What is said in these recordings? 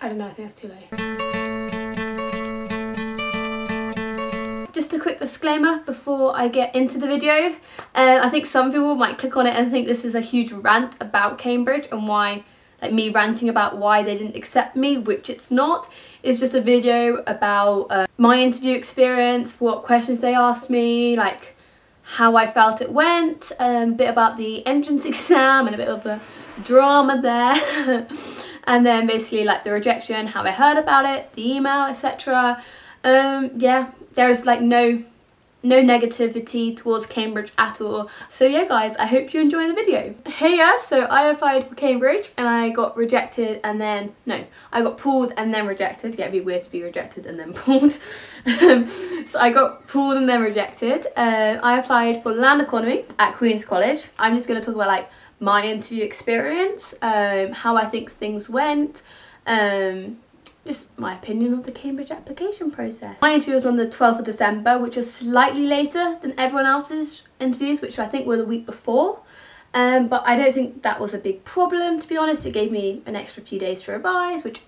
I don't know, I think that's too low. Just a quick disclaimer before I get into the video. I think some people might click on it and think this is a huge rant about Cambridge and why, like me ranting about why they didn't accept me, which it's not. It's just a video about my interview experience, what questions they asked me, like how I felt it went, a bit about the entrance exam and a bit of the drama there. And then basically like the rejection, how I heard about it, the email, etc. Yeah, there's like no negativity towards Cambridge at all. So yeah guys, I hope you enjoy the video. Hey yeah, so I applied for Cambridge and I got rejected and then, no, I got pulled and then rejected. Yeah, it'd be weird to be rejected and then pulled. So I got pulled and then rejected. I applied for land economy at Queen's College. I'm just going to talk about like my interview experience, how I think things went, just my opinion of the Cambridge application process. My interview was on the 12th of December, which was slightly later than everyone else's interviews, which I think were the week before. But I don't think that was a big problem, to be honest. It gave me an extra few days to revise, which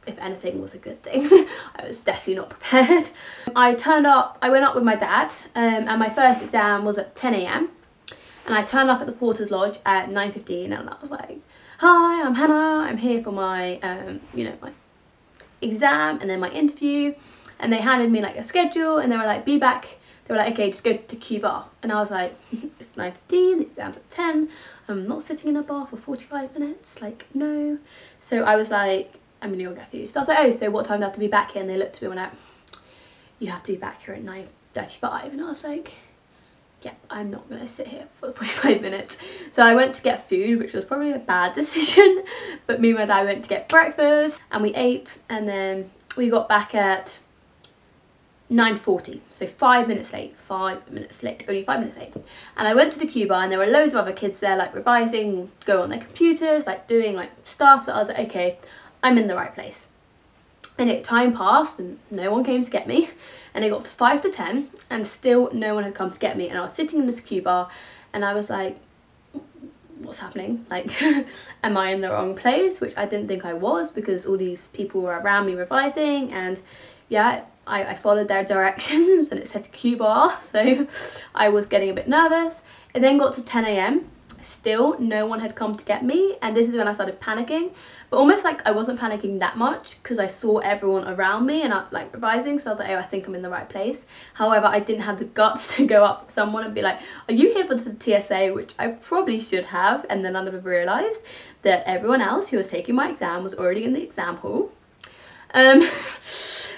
if anything was a good thing. I was definitely not prepared. I went up with my dad, and my first exam was at 10 AM. And I turned up at the Porter's Lodge at 9:15 and I was like, hi, I'm Hannah, I'm here for my, you know, my exam and then my interview. And they handed me like a schedule and they were like, be back. They were like, okay, just go to Q bar. And I was like, it's 9:15, the exam's at 10. I'm not sitting in a bar for 45 minutes, like, no. So I was like, I'm gonna go get food. So I was like, oh, so what time do I have to be back here? And they looked at me and went out, you have to be back here at 9:35. And I was like, yeah, I'm not going to sit here for 45 minutes. So I went to get food, which was probably a bad decision. But me and my dad went to get breakfast and we ate. And then we got back at 9:40. So 5 minutes late. 5 minutes late. Only 5 minutes late. And I went to the Q bar and there were loads of other kids there like revising, go on their computers, like doing like stuff. So I was like, okay, I'm in the right place. And time passed and no one came to get me. And it got to 5 to 10 and still no one had come to get me. And I was sitting in this Q bar and I was like, what's happening? Like, am I in the wrong place? Which I didn't think I was because all these people were around me revising. And yeah, I followed their directions and it said Q bar. So I was getting a bit nervous. It then got to 10 AM. Still no one had come to get me, and this is when I started panicking, but almost like I wasn't panicking that much because I saw everyone around me and I like revising, so I was like, oh, I think I'm in the right place. However, I didn't have the guts to go up to someone and be like, are you here for the TSA, which I probably should have, and then I never realised that everyone else who was taking my exam was already in the exam hall.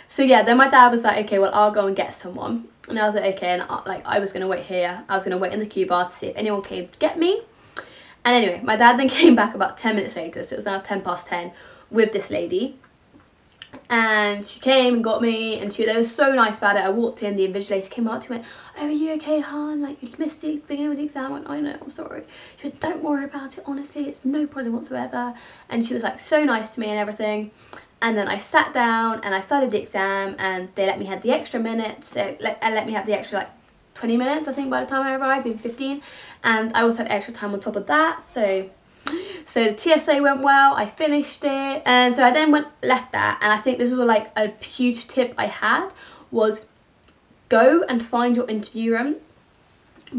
So yeah, then my dad was like, okay, well, I'll go and get someone. And I was like, okay, and I was going to wait here. I was going to wait in the Q bar to see if anyone came to get me. And anyway, my dad then came back about 10 minutes later, so it was now 10 past 10, with this lady. And she came and got me, and they were so nice about it. I walked in, the invigilator came up to me and went, oh, are you okay, hon? Like, you missed the beginning of the exam. I went, I know, I'm sorry. She went, don't worry about it, honestly, it's no problem whatsoever. And she was like so nice to me and everything. And then I sat down and I started the exam and they let me have the extra minutes. Let me have the extra like 20 minutes, I think, by the time I arrived, maybe 15. And I also had extra time on top of that. So the TSA went well, I finished it. And so I then left that. And I think this was like a huge tip I had was go and find your interview room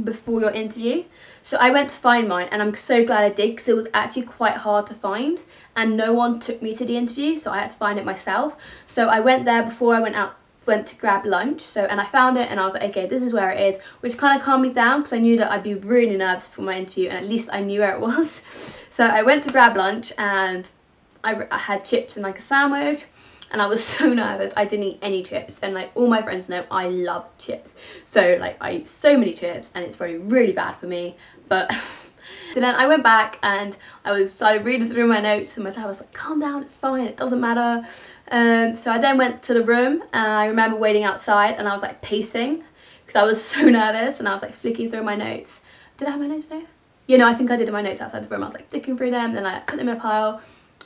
before your interview. So I went to find mine and I'm so glad I did because it was actually quite hard to find and no one took me to the interview, so I had to find it myself. So I went there before I went to grab lunch, and I found it and I was like, okay, this is where it is, which kind of calmed me down because I knew that I'd be really nervous for my interview and at least I knew where it was. So I went to grab lunch and I had chips and like a sandwich. And I was so nervous, I didn't eat any chips. And like all my friends know I love chips. So like I eat so many chips and it's probably really bad for me. But so then I went back and I started reading through my notes and my dad was like, calm down, it's fine, it doesn't matter. So I then went to the room and I remember waiting outside and I was like pacing because I was so nervous and I was like flicking through my notes. Did I have my notes there? Yeah, no, I think I did my notes outside the room. I was like flicking through them, then I put them in a pile.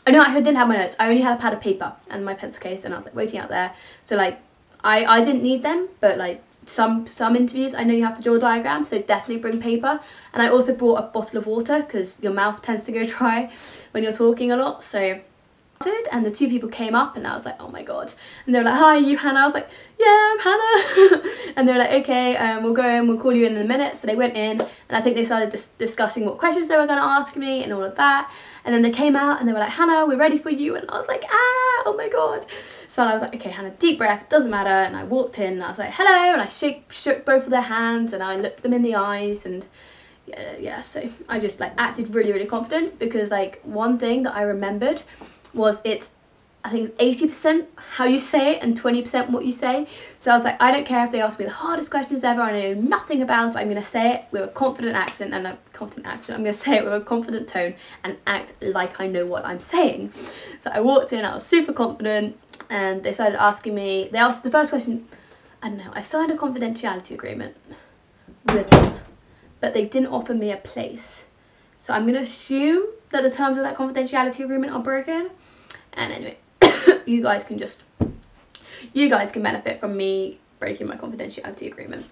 Oh no, I didn't have my notes. I only had a pad of paper and my pencil case and I was like waiting out there. So like I didn't need them, but like some interviews I know you have to draw a diagram, so definitely bring paper. And I also brought a bottle of water because your mouth tends to go dry when you're talking a lot. So And the two people came up and I was like, oh my god. And they were like, hi, are you Hannah? I was like, yeah, I'm Hannah. And they were like, okay, we'll go in, we'll call you in a minute. So they went in and I think they started discussing what questions they were going to ask me and all of that. And then they came out and they were like, Hannah, we're ready for you. And I was like, oh my god. So I was like, okay, Hannah, deep breath, doesn't matter. And I walked in and I was like, hello. And I shook both of their hands and I looked them in the eyes and yeah, so I just like acted really, really confident because like one thing that I remembered was I think it's 80% how you say it and 20% what you say. So I was like, I don't care if they ask me the hardest questions ever, I know nothing about it, I'm going to say it with a confident accent and I'm going to say it with a confident tone and act like I know what I'm saying. So I walked in, I was super confident and they started asking me, they asked the first question, I don't know, I signed a confidentiality agreement with them, but they didn't offer me a place. So I'm going to assume that the terms of that confidentiality agreement are broken. And anyway, you guys can benefit from me breaking my confidentiality agreement.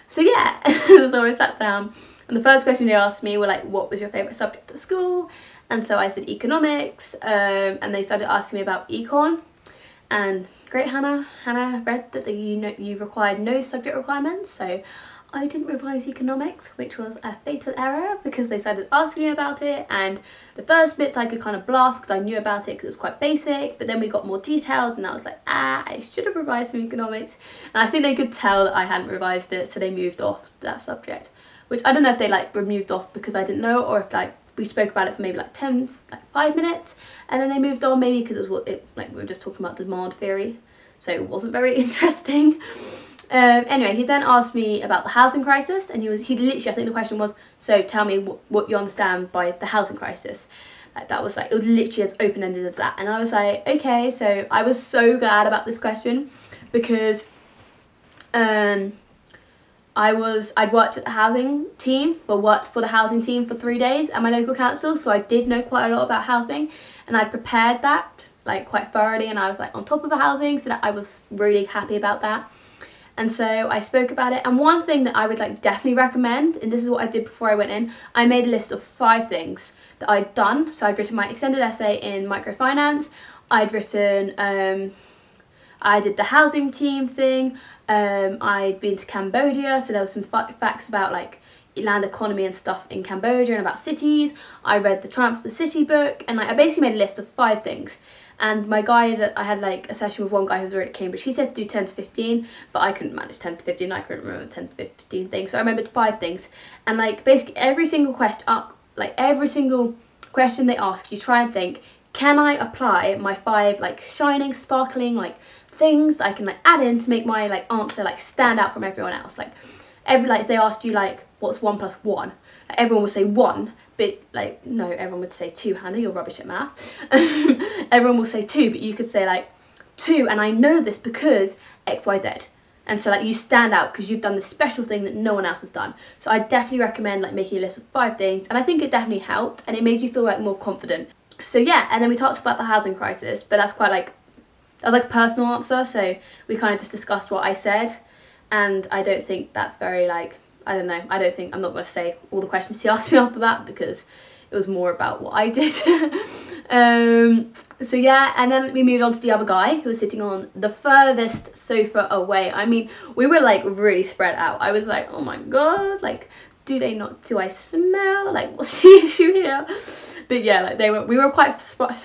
So yeah, so I sat down and the first question they asked me were like, what was your favourite subject at school? And so I said economics, and they started asking me about econ. And great, Hannah read that you required no subject requirements, so I didn't revise economics, which was a fatal error because they started asking me about it, and the first bits I could kind of bluff because I knew about it because it was quite basic, but then we got more detailed and I was like, I should have revised some economics. And I think they could tell that I hadn't revised it, so they moved off that subject, which I don't know if they like were moved off because I didn't know or if like we spoke about it for maybe like 5 minutes and then they moved on, maybe because it was like we were just talking about demand theory, so it wasn't very interesting. Anyway, he then asked me about the housing crisis and he literally, I think the question was, so tell me what you understand by the housing crisis. Like that was like, it was literally as open-ended as that. And I was like, okay, so I was so glad about this question because I'd worked at the housing team, but worked for the housing team for 3 days at my local council, so I did know quite a lot about housing and I'd prepared that like quite thoroughly and I was like on top of the housing, so that I was really happy about that. And so I spoke about it, and one thing that I would like definitely recommend, and this is what I did before I went in, I made a list of 5 things that I'd done. So I'd written my extended essay in microfinance, I'd written, I did the housing team thing, I'd been to Cambodia, so there was some facts about like land economy and stuff in Cambodia and about cities. I read the Triumph of the City book, and like, I basically made a list of 5 things. And my guide, I had like a session with one guy who was already at Cambridge, he said do 10 to 15, but I couldn't manage 10 to 15, I couldn't remember 10 to 15 things, so I remembered 5 things. And like basically every single question they ask, you try and think, can I apply my 5 like shining, sparkling like things I can like add in to make my like answer like stand out from everyone else. Like if they asked you like what's 1 plus 1, everyone would say 1. But like, no, everyone would say 2, Hannah, you're rubbish at math. Everyone will say 2, but you could say like 2, and I know this because X, Y, Z. And so like you stand out because you've done this special thing that no one else has done. So I definitely recommend like making a list of 5 things, and I think it definitely helped and it made you feel like more confident. So yeah, and then we talked about the housing crisis, but that's quite like, that was like a personal answer, so we kind of just discussed what I said, and I don't think that's very like, I don't know, I'm not going to say all the questions he asked me after that because it was more about what I did. So yeah, and then we moved on to the other guy who was sitting on the furthest sofa away. I mean, we were like really spread out. I was like, oh my god, like do I smell? Like what's the issue here? But yeah, like we were quite spread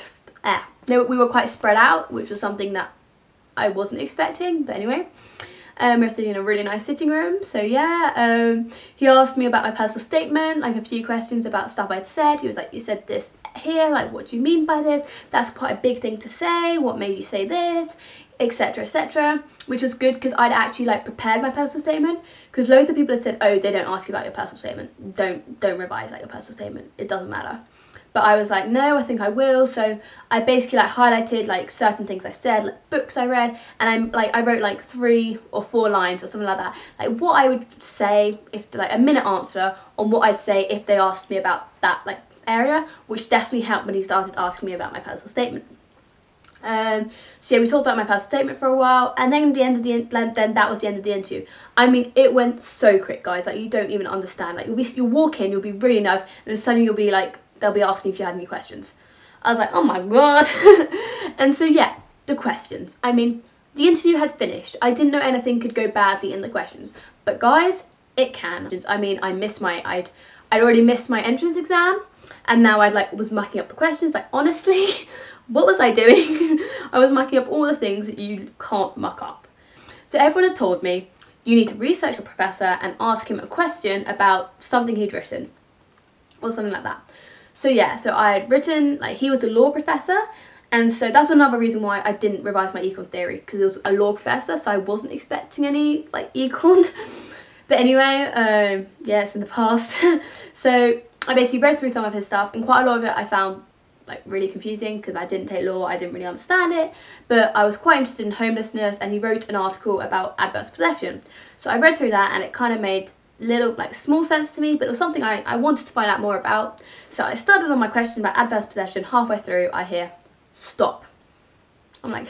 out, which was something that I wasn't expecting, but anyway. We were sitting in a really nice sitting room, so yeah, he asked me about my personal statement, like a few questions about stuff I'd said. He was like, you said this here, like what do you mean by this? That's quite a big thing to say, what made you say this, etc, etc, which was good because I'd actually like prepared my personal statement, because loads of people had said, oh, they don't ask you about your personal statement, don't revise like your personal statement, it doesn't matter. But I was like, no, I think I will. So I basically like highlighted like certain things I said, like books I read, and I wrote like 3 or 4 lines or something like that, like what I would say if like a minute answer on what I'd say if they asked me about that like area, which definitely helped when he started asking me about my personal statement. So yeah, we talked about my personal statement for a while, and then then that was the end of the interview. I mean, it went so quick, guys, like you don't even understand. Like you'll walk in, you'll be really nervous, and then suddenly you'll be like, they'll be asking if you had any questions. I was like, oh my god. And so yeah, the questions. I mean, the interview had finished. I didn't know anything could go badly in the questions, but guys, it can. I mean, I'd already missed my entrance exam, and now was mucking up the questions. Like, honestly, what was I doing? I was mucking up all the things that you can't muck up. So everyone had told me, you need to research your professor and ask him a question about something he'd written, or something like that. So yeah, so I had written, like, he was a law professor, and so that's another reason why I didn't revise my econ theory, because it was a law professor, so I wasn't expecting any, like, econ. But anyway, yeah, it's in the past. So I basically read through some of his stuff, and quite a lot of it I found, like, really confusing, because I didn't take law, I didn't really understand it, but I was quite interested in homelessness, and he wrote an article about adverse possession. So I read through that, and it kind of made little, like, small sense to me, but it was something I wanted to find out more about. So I started on my question about adverse possession. Halfway through, I hear, stop. I'm like,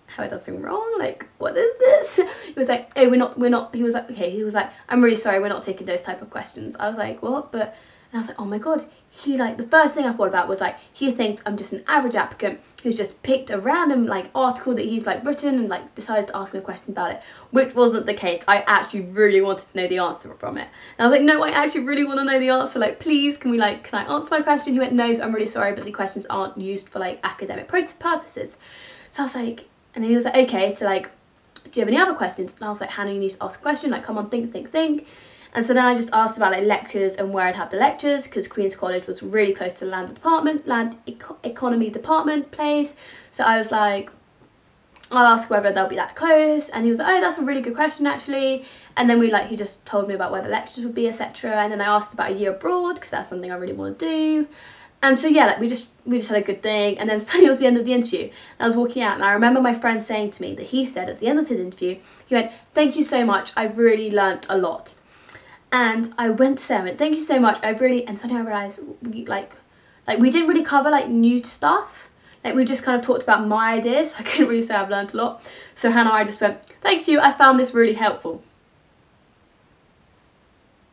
have I done something wrong? Like, what is this? He was like, oh, we're not, he was like, okay, he was like, I'm really sorry, we're not taking those type of questions. I was like, what? But, and I was like, oh my god, he, like, the first thing I thought about was, like, he thinks I'm just an average applicant who's just picked a random, like, article that he's, like, written and, like, decided to ask me a question about it, which wasn't the case. I actually really wanted to know the answer from it. And I was like, no, I actually really want to know the answer. Like, please, can I answer my question? He went, no, I'm really sorry, but the questions aren't used for, like, academic purposes. So I was like, and he was like, okay, so, like, do you have any other questions? And I was like, Hannah, you need to ask a question. Like, come on, think. And so then I just asked about, like, lectures and where I'd have the lectures, because Queen's College was really close to the land economy department place. So I was like, I'll ask whether they'll be that close. And he was like, oh, that's a really good question, actually. And then he just told me about where the lectures would be, etc. And then I asked about a year abroad, because that's something I really want to do. And so yeah, like, we just had a good thing. And then suddenly it was the end of the interview, and I was walking out, and I remember my friend saying to me that he said at the end of his interview, he went, thank you so much, I've really learnt a lot. And I went to Sarah, thank you so much, and suddenly I realised we didn't really cover, like, new stuff. Like, we just kind of talked about my ideas, so I couldn't really say I've learnt a lot. So Hannah, I just went, thank you, I found this really helpful.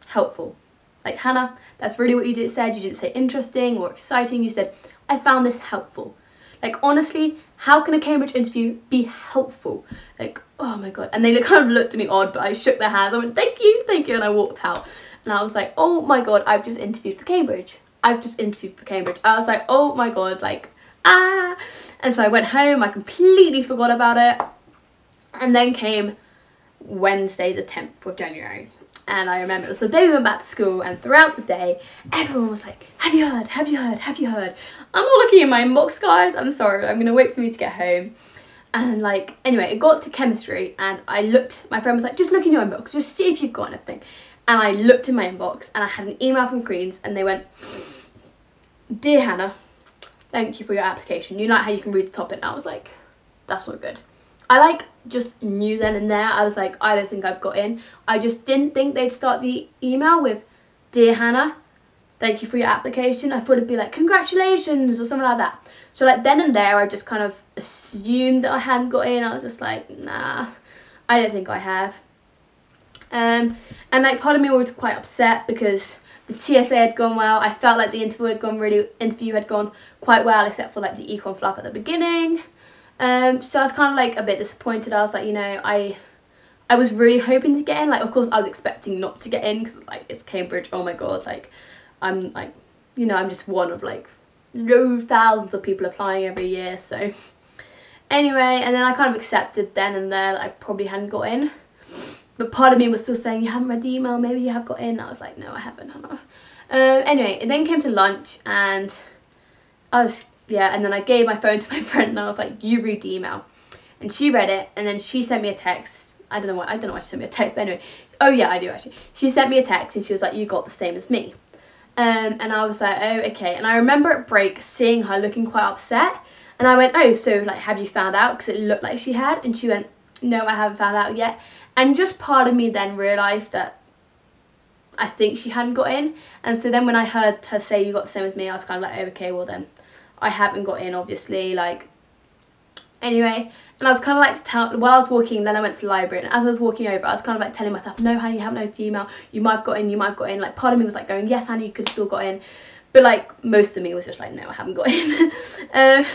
Helpful. Like, Hannah, that's really what you said. You didn't say interesting or exciting, you said, I found this helpful. Like, honestly, how can a Cambridge interview be helpful? Like, oh my god. And they kind of looked at me odd, but I shook their hands. I went, thank you, and I walked out. And I was like, oh my god, I've just interviewed for Cambridge. I was like, oh my god, like, ah. And so I went home, I completely forgot about it. And then came Wednesday, the 10th of January. And I remember it was the day we went back to school, and throughout the day, everyone was like, have you heard? Have you heard? Have you heard? I'm not looking in my inbox, guys. I'm sorry. I'm going to wait for me to get home. And, like, anyway, it got to chemistry, and I looked. My friend was like, just look in your inbox. Just see if you've got anything. And I looked in my inbox, and I had an email from Queen's, and they went, dear Hannah, thank you for your application. You know how you can read the topic. And I was like, that's not good. I, like, just knew then and there. I was like, I don't think I've got in. I just didn't think they'd start the email with, dear Hannah, thank you for your application. I thought it'd be like, congratulations, or something like that. So, like, then and there, I just kind of assumed that I hadn't got in. I was just like, nah, I don't think I have. And, like, part of me was quite upset because the TSA had gone well. I felt like the interview had gone quite well, except for, like, the econ fluff at the beginning. So I was kind of, like, a bit disappointed. I was like, you know, I was really hoping to get in. Like, of course, I was expecting not to get in because, like, it's Cambridge. Oh my god, like, I'm, like, you know, I'm just one of, like, thousands of people applying every year. So anyway, and then I kind of accepted then and there that I probably hadn't got in. But part of me was still saying, you haven't read the email, maybe you have got in. I was like, no, I haven't. Anyway, it then came to lunch, and and then I gave my phone to my friend, and I was like, you read the email. And she read it, and then she sent me a text. I don't know why she sent me a text, but anyway. Oh yeah, I do actually. She sent me a text, and she was like, you got the same as me. And I was like, oh, okay. And I remember at break seeing her looking quite upset. And I went, oh, so, like, have you found out? Because it looked like she had. And she went, no, I haven't found out yet. And just part of me then realised that I think she hadn't got in. And so then when I heard her say, you got the same as me, I was kind of like, oh, okay, well then, I haven't got in, obviously, like, anyway. And I was kind of like, while I was walking, then I went to the library, and as I was walking over, I was kind of like telling myself, no, Hannah, you haven't opened the email, you might have got in, like, part of me was like going, yes, Hannah, you could still got in. But like most of me was just like, no, I haven't got in. And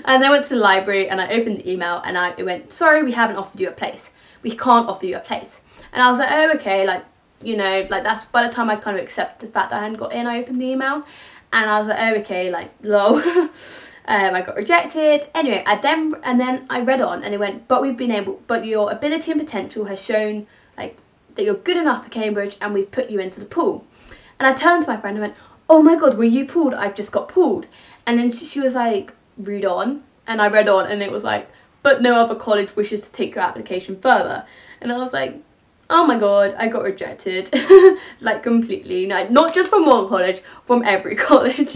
then I went to the library and I opened the email and it went, sorry, we haven't offered you a place. We can't offer you a place. And I was like, oh, okay, like, you know, like that's by the time I kind of accepted the fact that I hadn't got in, I opened the email and I was like, oh, okay, like, lol. I got rejected. Anyway, and then I read on and it went, but your ability and potential has shown like that you're good enough for Cambridge and we've put you into the pool. And I turned to my friend and went, oh my god, were you pulled? I've just got pulled. And then she was like, read on. And I read on and it was like, but no other college wishes to take your application further. And I was like, oh my god, I got rejected. Like completely. No, not just from one college, from every college.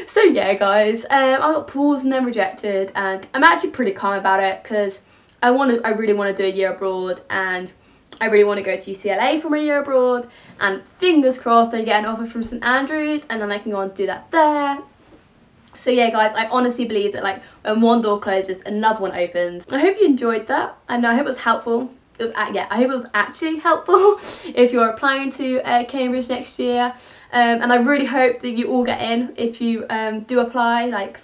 So yeah, guys, I got pulled and then rejected, and I'm actually pretty calm about it because I really want to do a year abroad, and I really want to go to UCLA for my year abroad, and fingers crossed I get an offer from St Andrews and then I can go on to do that there. So yeah, guys, I honestly believe that like when one door closes, another one opens. I hope you enjoyed that, and I hope it was helpful. I hope it was actually helpful if you're applying to Cambridge next year, and I really hope that you all get in if you do apply, like,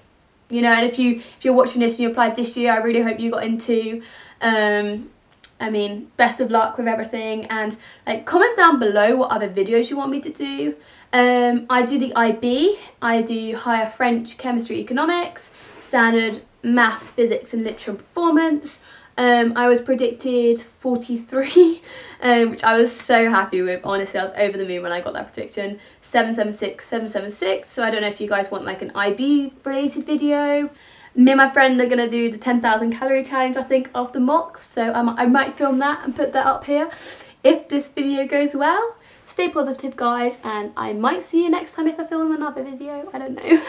you know, and if you're watching this and you applied this year, I really hope you got into. I mean, best of luck with everything, and like comment down below what other videos you want me to do. I do the IB, I do higher French, chemistry, economics, standard maths, physics and literature and performance. I was predicted 43, which I was so happy with. Honestly, I was over the moon when I got that prediction. 776, 776. So I don't know if you guys want like an IB related video. Me and my friend are gonna do the 10,000 calorie challenge, I think, after mocks. So I might film that and put that up here if this video goes well. Stay positive, guys, and I might see you next time if I film another video. I don't know.